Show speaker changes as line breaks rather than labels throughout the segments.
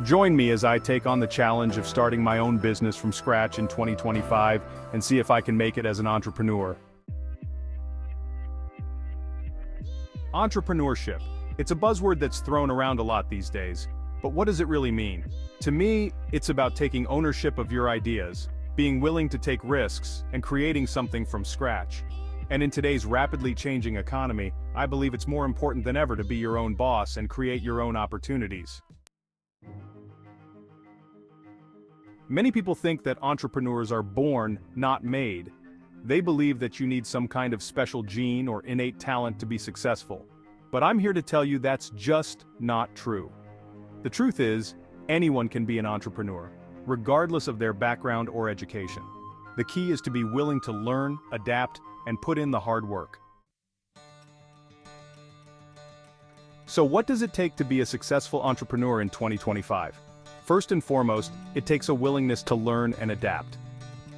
Join me as I take on the challenge of starting my own business from scratch in 2025 and see if I can make it as an entrepreneur. Entrepreneurship. It's a buzzword that's thrown around a lot these days. But what does it really mean? To me, it's about taking ownership of your ideas, being willing to take risks, and creating something from scratch. And in today's rapidly changing economy, I believe it's more important than ever to be your own boss and create your own opportunities. Many people think that entrepreneurs are born, not made. They believe that you need some kind of special gene or innate talent to be successful. But I'm here to tell you that's just not true. The truth is, anyone can be an entrepreneur, regardless of their background or education. The key is to be willing to learn, adapt, and put in the hard work. So what does it take to be a successful entrepreneur in 2025? First and foremost, it takes a willingness to learn and adapt.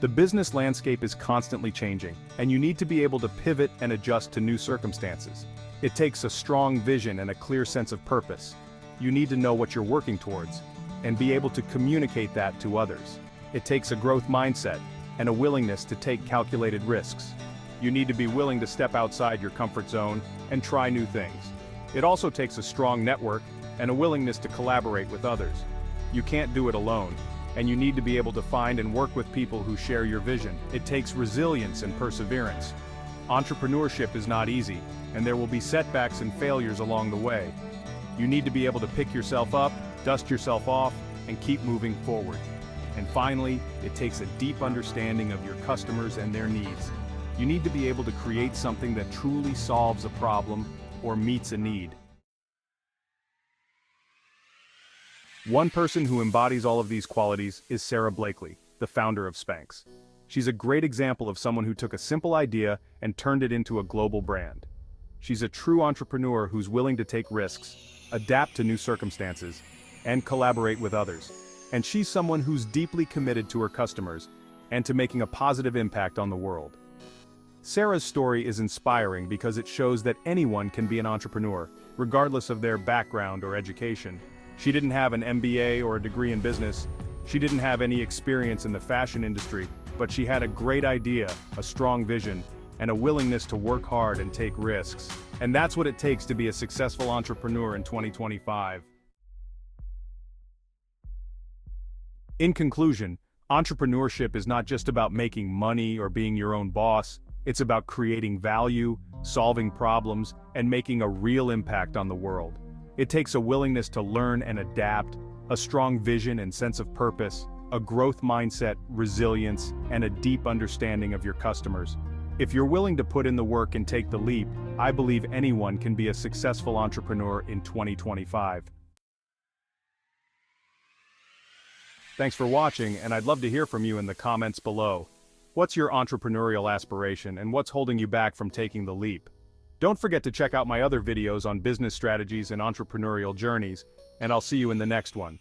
The business landscape is constantly changing, and you need to be able to pivot and adjust to new circumstances. It takes a strong vision and a clear sense of purpose. You need to know what you're working towards, and be able to communicate that to others. It takes a growth mindset, and a willingness to take calculated risks. You need to be willing to step outside your comfort zone and try new things. It also takes a strong network, and a willingness to collaborate with others. You can't do it alone, and you need to be able to find and work with people who share your vision. It takes resilience and perseverance. Entrepreneurship is not easy, and there will be setbacks and failures along the way. You need to be able to pick yourself up, dust yourself off, and keep moving forward. And finally, it takes a deep understanding of your customers and their needs. You need to be able to create something that truly solves a problem or meets a need. One person who embodies all of these qualities is Sarah Blakely, the founder of Spanx. She's a great example of someone who took a simple idea and turned it into a global brand. She's a true entrepreneur who's willing to take risks, adapt to new circumstances, and collaborate with others. And she's someone who's deeply committed to her customers and to making a positive impact on the world. Sarah's story is inspiring because it shows that anyone can be an entrepreneur, regardless of their background or education. She didn't have an MBA or a degree in business. She didn't have any experience in the fashion industry, but she had a great idea, a strong vision, and a willingness to work hard and take risks. And that's what it takes to be a successful entrepreneur in 2025. In conclusion, entrepreneurship is not just about making money or being your own boss. It's about creating value, solving problems, and making a real impact on the world. It takes a willingness to learn and adapt, a strong vision and sense of purpose, a growth mindset, resilience, and a deep understanding of your customers. If you're willing to put in the work and take the leap, I believe anyone can be a successful entrepreneur in 2025. Thanks for watching, and I'd love to hear from you in the comments below. What's your entrepreneurial aspiration, and what's holding you back from taking the leap? Don't forget to check out my other videos on business strategies and entrepreneurial journeys, and I'll see you in the next one.